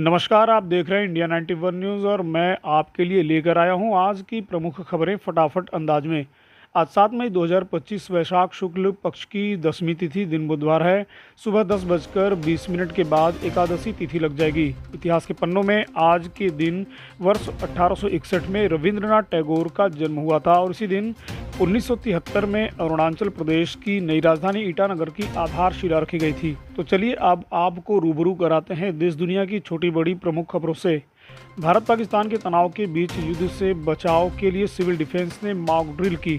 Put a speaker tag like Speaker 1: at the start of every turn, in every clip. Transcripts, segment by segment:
Speaker 1: नमस्कार, आप देख रहे हैं इंडिया 91 न्यूज़ और मैं आपके लिए लेकर आया हूं आज की प्रमुख खबरें फटाफट अंदाज में। आज 7 मई 2025 वैशाख शुक्ल पक्ष की 10वीं तिथि दिन बुधवार है। सुबह 10:20 के बाद एकादशी तिथि लग जाएगी। इतिहास के पन्नों में आज के दिन वर्ष 1861 में रविंद्रनाथ टैगोर का जन्म हुआ था और इसी दिन 1973 में अरुणाचल प्रदेश की नई राजधानी ईटानगर की आधारशिला रखी गई थी। तो चलिए अब आपको रूबरू कराते हैं देश दुनिया की छोटी बड़ी प्रमुख खबरों से। भारत पाकिस्तान के तनाव के बीच युद्ध से बचाव के लिए सिविल डिफेंस ने मॉक ड्रिल की।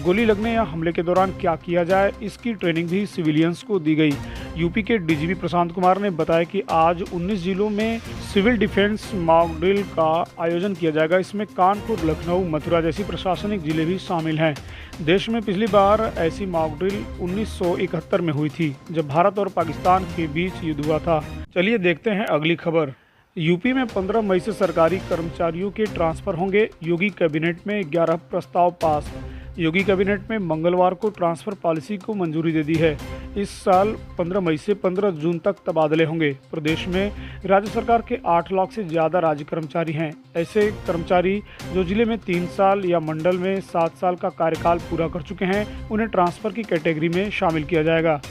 Speaker 1: गोली लगने या हमले के दौरान क्या किया जाए, इसकी ट्रेनिंग भी सिविलियंस को दी गई। यूपी के डीजीपी प्रशांत कुमार ने बताया कि आज 19 जिलों में सिविल डिफेंस मॉक ड्रिल का आयोजन किया जाएगा। इसमें कानपुर, लखनऊ, मथुरा जैसी प्रशासनिक जिले भी शामिल हैं। देश में पिछली बार ऐसी मॉक ड्रिल 1971 में हुई थी, जब भारत और पाकिस्तान के बीच युद्ध हुआ था। चलिए देखते हैं अगली खबर। यूपी में 15 मई से सरकारी कर्मचारियों के ट्रांसफर होंगे। योगी कैबिनेट में 11 प्रस्ताव पास। योगी कैबिनेट में मंगलवार को ट्रांसफर पॉलिसी को मंजूरी दे दी है। इस साल 15 मई से 15 जून तक तबादले होंगे। प्रदेश में राज्य सरकार के 8 लाख से ज़्यादा राज्य कर्मचारी हैं। ऐसे कर्मचारी जो जिले में 3 साल या मंडल में 7 साल का कार्यकाल पूरा कर चुके हैं, उन्हें ट्रांसफर की कैटेगरी में शामिल किया जाएगा।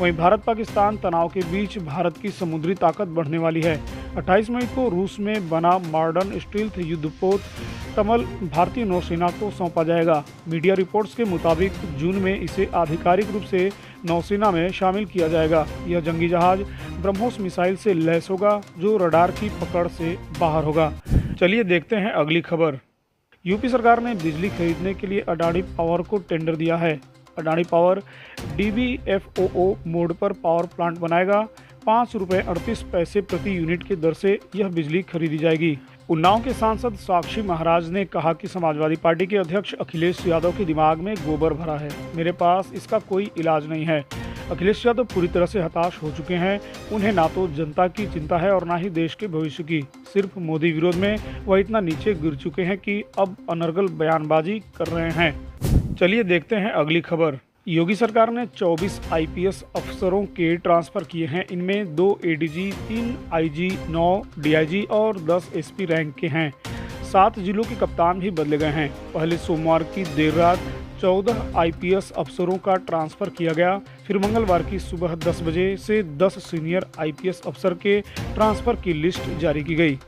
Speaker 1: वहीं भारत पाकिस्तान तनाव के बीच भारत की समुद्री ताकत बढ़ने वाली है। 28 मई को रूस में बना मॉडर्न स्टील्थ युद्धपोत कमल भारतीय नौसेना को सौंपा जाएगा। मीडिया रिपोर्ट्स के मुताबिक जून में इसे आधिकारिक रूप से नौसेना में शामिल किया जाएगा। यह जंगी जहाज ब्रह्मोस मिसाइल से लैस होगा, जो रडार की पकड़ से बाहर होगा। चलिए देखते हैं अगली खबर। यूपी सरकार ने बिजली खरीदने के लिए अडानी पावर को टेंडर दिया है। अडानी पावर DBFOO मोड पर पावर प्लांट बनाएगा। ₹5.38 प्रति यूनिट की दर से यह बिजली खरीदी जाएगी। उन्नाव के सांसद साक्षी महाराज ने कहा कि समाजवादी पार्टी के अध्यक्ष अखिलेश यादव के दिमाग में गोबर भरा है। मेरे पास इसका कोई इलाज नहीं है। अखिलेश यादव पूरी तरह से हताश हो चुके हैं। उन्हें ना तो जनता की चिंता है और ना ही देश के भविष्य की। सिर्फ मोदी विरोध में वह इतना नीचे गिर चुके हैं कि अब अनर्गल बयानबाजी कर रहे हैं। चलिए देखते हैं अगली खबर। योगी सरकार ने 24 IPS अफसरों के ट्रांसफ़र किए हैं। इनमें 2 ADG, 3 IG, 9 DIG और 10 SP रैंक के हैं। 7 जिलों के कप्तान भी बदले गए हैं। पहले सोमवार की देर रात 14 IPS अफसरों का ट्रांसफ़र किया गया। फिर मंगलवार की सुबह 10 बजे से 10 सीनियर IPS अफसर के ट्रांसफ़र की लिस्ट जारी की गई।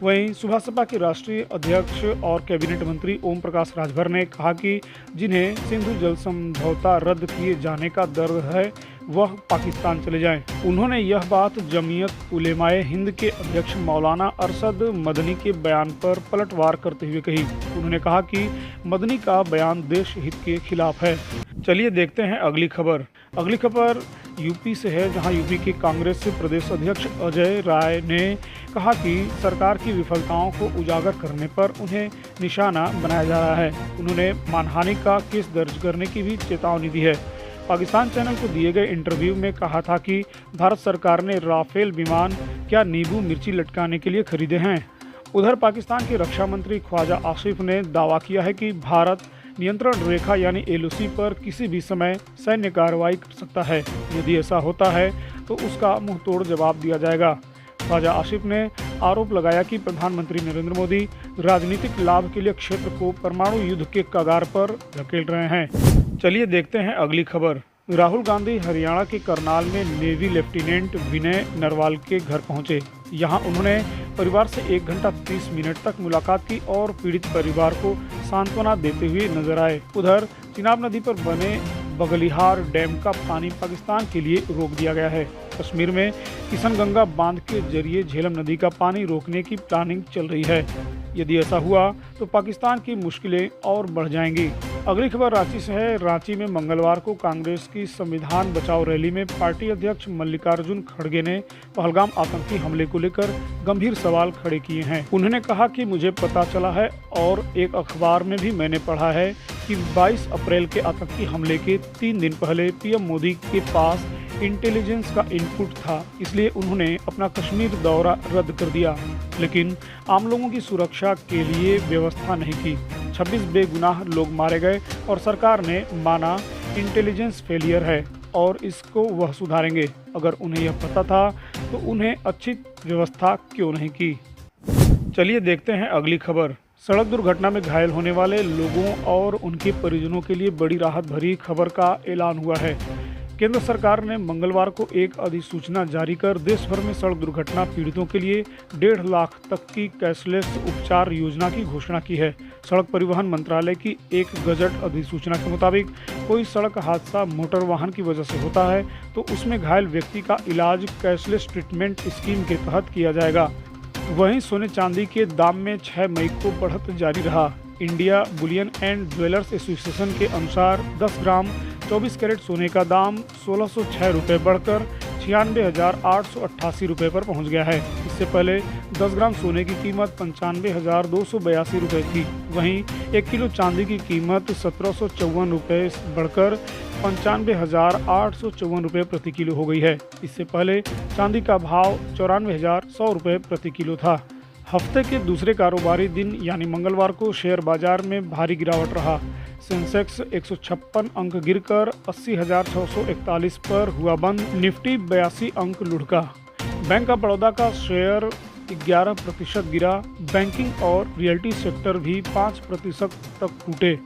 Speaker 1: वहीं सुभाष सपा के राष्ट्रीय अध्यक्ष और कैबिनेट मंत्री ओम प्रकाश राजभर ने कहा कि जिन्हें सिंधु जल समझौता रद्द किए जाने का दर्द है, वह पाकिस्तान चले जाएं। उन्होंने यह बात जमीयत उलेमाए हिंद के अध्यक्ष मौलाना अरशद मदनी के बयान पर पलटवार करते हुए कही। उन्होंने कहा कि मदनी का बयान देश हित के खिलाफ है। चलिए देखते हैं अगली खबर। अगली खबर यूपी से है, जहां यूपी के कांग्रेस प्रदेश अध्यक्ष अजय राय ने कहा कि सरकार की विफलताओं को उजागर करने पर उन्हें निशाना बनाया जा रहा है। उन्होंने मानहानि का केस दर्ज करने की भी चेतावनी दी है। पाकिस्तान चैनल को दिए गए इंटरव्यू में कहा था कि भारत सरकार ने राफेल विमान क्या नींबू मिर्ची लटकाने के लिए खरीदे हैं। उधर पाकिस्तान के रक्षा मंत्री ख्वाजा आसिफ ने दावा किया है कि भारत नियंत्रण रेखा यानी LOC पर किसी भी समय सैन्य कार्रवाई कर सकता है। यदि ऐसा होता है तो उसका मुंहतोड़ जवाब दिया जाएगा। ख्वाजा आसिफ ने आरोप लगाया कि प्रधानमंत्री नरेंद्र मोदी राजनीतिक लाभ के लिए क्षेत्र को परमाणु युद्ध के कगार पर धकेल रहे हैं। चलिए देखते हैं अगली खबर। राहुल गांधी हरियाणा के करनाल में नेवी लेफ्टिनेंट विनय नरवाल के घर पहुंचे। यहां उन्होंने परिवार से 1 घंटा 30 मिनट तक मुलाकात की और पीड़ित परिवार को सांत्वना देते हुए नजर आए। उधर चिनाब नदी पर बने बगलिहार डैम का पानी पाकिस्तान के लिए रोक दिया गया है। कश्मीर में किशनगंगा बांध के जरिए झेलम नदी का पानी रोकने की प्लानिंग चल रही है। यदि ऐसा हुआ तो पाकिस्तान की मुश्किलें और बढ़ जाएंगी। अगली खबर रांची से है। रांची में मंगलवार को कांग्रेस की संविधान बचाओ रैली में पार्टी अध्यक्ष मल्लिकार्जुन खड़गे ने पहलगाम आतंकी हमले को लेकर गंभीर सवाल खड़े किए हैं। उन्होंने कहा कि मुझे पता चला है और एक अखबार में भी मैंने पढ़ा है कि 22 अप्रैल के आतंकी हमले के 3 दिन पहले PM मोदी के पास इंटेलिजेंस का इनपुट था, इसलिए उन्होंने अपना कश्मीर दौरा रद्द कर दिया, लेकिन आम लोगों की सुरक्षा के लिए व्यवस्था नहीं की। 26 बेगुनाह लोग मारे गए और सरकार ने माना इंटेलिजेंस फेलियर है और इसको वह सुधारेंगे। अगर उन्हें यह पता था तो उन्हें अच्छी व्यवस्था क्यों नहीं की। चलिए देखते हैं अगली खबर। सड़क दुर्घटना में घायल होने वाले लोगों और उनके परिजनों के लिए बड़ी राहत भरी खबर का ऐलान हुआ है। केंद्र सरकार ने मंगलवार को एक अधिसूचना जारी कर देश भर में सड़क दुर्घटना पीड़ितों के लिए 1.5 लाख तक की कैशलेस उपचार योजना की घोषणा की है। सड़क परिवहन मंत्रालय की एक गजट अधिसूचना के मुताबिक कोई सड़क हादसा मोटर वाहन की वजह से होता है तो उसमें घायल व्यक्ति का इलाज कैशलेस ट्रीटमेंट स्कीम के तहत किया जाएगा। वहीं सोने चांदी के दाम में 6 मई को बढ़त जारी रहा। India Boolean and jewellers association के अनुसार 10 ग्राम 24 कैरेट सोने का दाम 1606 रुपये बढ़कर 96,888 रुपये पर पहुंच गया है। इससे पहले 10 ग्राम सोने की कीमत 95,282 रुपये थी। वहीं 1 किलो चांदी की कीमत 1754 रुपये बढ़कर 95,854 रुपये प्रति किलो हो गई है। इससे पहले चांदी का भाव 94,100 रुपये प्रति किलो था। हफ्ते के दूसरे कारोबारी दिन यानी मंगलवार को शेयर बाजार में भारी गिरावट रहा। सेंसेक्स 156 अंक गिरकर 80,641 पर हुआ बंद। निफ्टी 82 अंक लुढ़का। बैंक ऑफ बड़ौदा का शेयर 11% गिरा। बैंकिंग और रियल्टी सेक्टर भी 5% तक टूटे।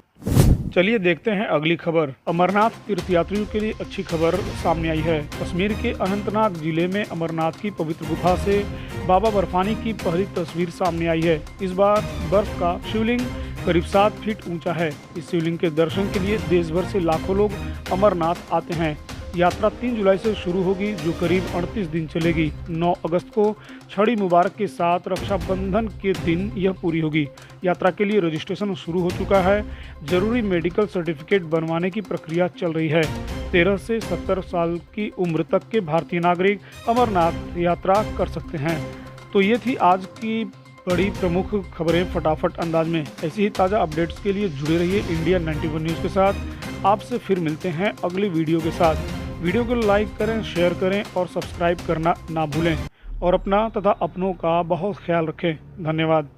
Speaker 1: चलिए देखते हैं अगली खबर। अमरनाथ तीर्थयात्रियों के लिए अच्छी खबर सामने आई है। कश्मीर के अनंतनाग जिले में अमरनाथ की पवित्र गुफा से बाबा बर्फानी की पहली तस्वीर सामने आई है। इस बार बर्फ का शिवलिंग करीब 7 फीट ऊंचा है। इस शिवलिंग के दर्शन के लिए देश भर से लाखों लोग अमरनाथ आते हैं। यात्रा 3 जुलाई से शुरू होगी जो करीब 38 दिन चलेगी। 9 अगस्त को छड़ी मुबारक के साथ रक्षाबंधन के दिन यह पूरी होगी। यात्रा के लिए रजिस्ट्रेशन शुरू हो चुका है। जरूरी मेडिकल सर्टिफिकेट बनवाने की प्रक्रिया चल रही है। 13 से 70 साल की उम्र तक के भारतीय नागरिक अमरनाथ यात्रा कर सकते हैं। तो ये थी आज की बड़ी प्रमुख खबरें फटाफट अंदाज में। ऐसी ही ताज़ा अपडेट्स के लिए जुड़े रहिए इंडिया 91 न्यूज़ के साथ। आपसे फिर मिलते हैं अगली वीडियो के साथ। वीडियो को लाइक करें, शेयर करें और सब्सक्राइब करना ना भूलें और अपना तथा अपनों का बहुत ख्याल रखें। धन्यवाद।